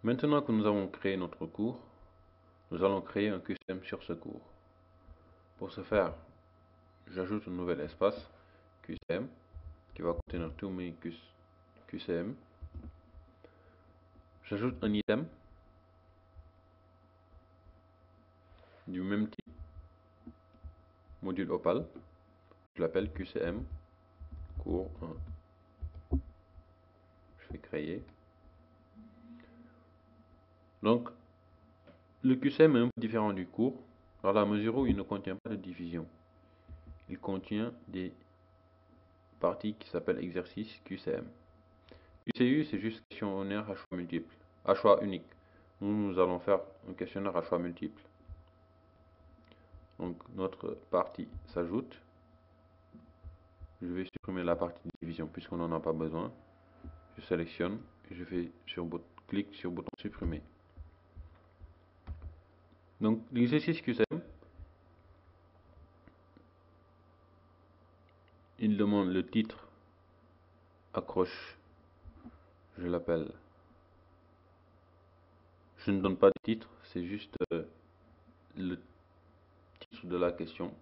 Maintenant que nous avons créé notre cours, nous allons créer un QCM sur ce cours. Pour ce faire, j'ajoute un nouvel espace QCM qui va contenir tous mes QCM. J'ajoute un item du même type, module Opal. Je l'appelle QCM cours 1. Je fais créer. Donc, le QCM est un peu différent du cours dans la mesure où il ne contient pas de division. Il contient des parties qui s'appellent exercice QCM. QCU, c'est juste questionnaire à choix multiple, à choix unique. Nous allons faire un questionnaire à choix multiple. Donc, notre partie s'ajoute. Je vais supprimer la partie division puisqu'on n'en a pas besoin. Je sélectionne et je fais clic sur le bouton supprimer. Donc, l'exercice QCM, il demande le titre, accroche, je l'appelle. Je ne donne pas de titre, c'est juste le titre de la question.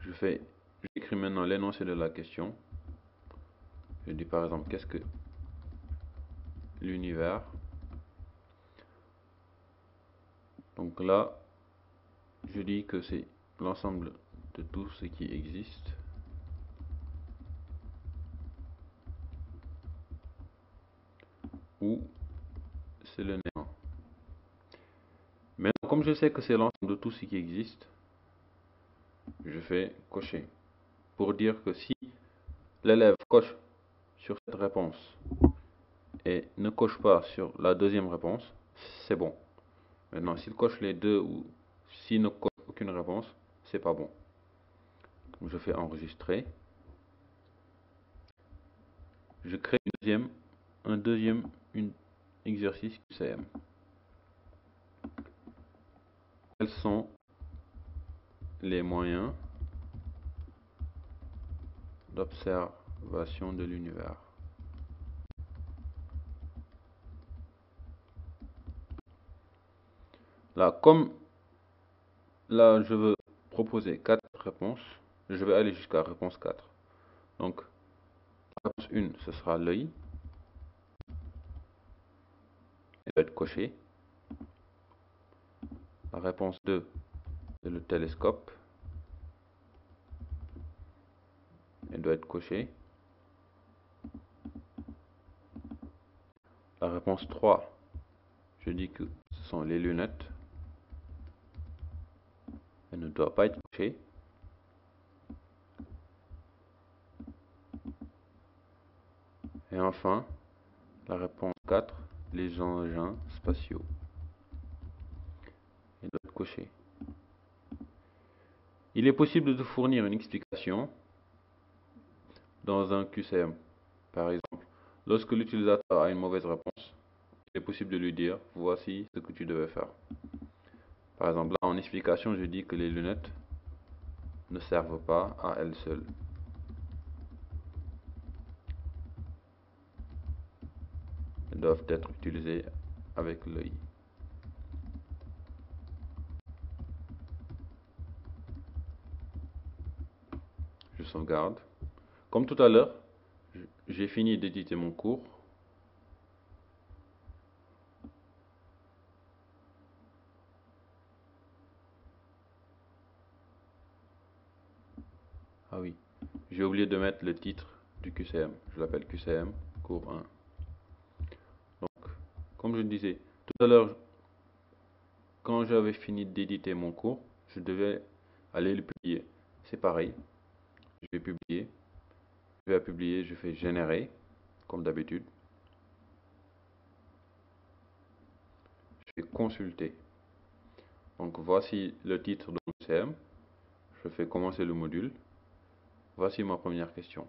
J'écris maintenant l'énoncé de la question. Je dis par exemple, qu'est-ce que l'univers? Donc là, je dis que c'est l'ensemble de tout ce qui existe. Ou c'est le néant. Maintenant, comme je sais que c'est l'ensemble de tout ce qui existe, je fais cocher. Pour dire que si l'élève coche sur cette réponse et ne coche pas sur la deuxième réponse, c'est bon. Maintenant, s'il coche les deux ou s'il ne coche aucune réponse, c'est pas bon. Donc, je fais enregistrer. Je crée un deuxième exercice QCM. Quels sont les moyens d'observation de l'univers? Là, comme là, je veux proposer 4 réponses, je vais aller jusqu'à réponse 4. Donc, la réponse 1, ce sera l'œil. Elle doit être cochée. La réponse 2, c'est le télescope. Elle doit être cochée. La réponse 3, je dis que ce sont les lunettes. Elle ne doit pas être cochée. Et enfin, la réponse 4, les engins spatiaux. Elle doit être cochée. Il est possible de fournir une explication dans un QCM. Par exemple, lorsque l'utilisateur a une mauvaise réponse, il est possible de lui dire voici ce que tu devais faire. Par exemple, là en explication, je dis que les lunettes ne servent pas à elles seules. Elles doivent être utilisées avec l'œil. Je sauvegarde. Comme tout à l'heure, j'ai fini d'éditer mon cours. Ah oui, j'ai oublié de mettre le titre du QCM. Je l'appelle QCM cours 1. Donc, comme je disais, tout à l'heure, quand j'avais fini d'éditer mon cours, je devais aller le publier. C'est pareil, je vais publier. Je vais publier, je fais générer, comme d'habitude. Je fais consulter. Donc voici le titre de mon QCM. Je fais commencer le module. Voici ma première question.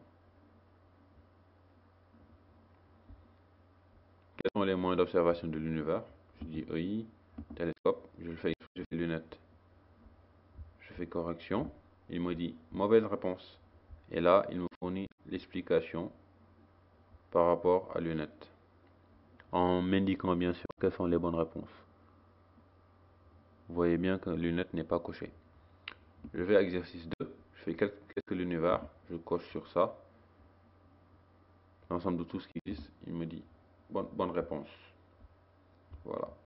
Quels sont les moyens d'observation de l'univers? Je dis œil, télescope, je fais lunettes. Je fais correction. Il me dit mauvaise réponse. Et là, il me fournit l'explication par rapport à lunettes, en m'indiquant bien sûr quelles sont les bonnes réponses. Vous voyez bien que lunettes n'est pas coché. Je vais à exercice 2, je fais qu'est-ce que l'univers, je coche sur ça, l'ensemble de tout ce qui existe, il me dit bonne réponse. Voilà.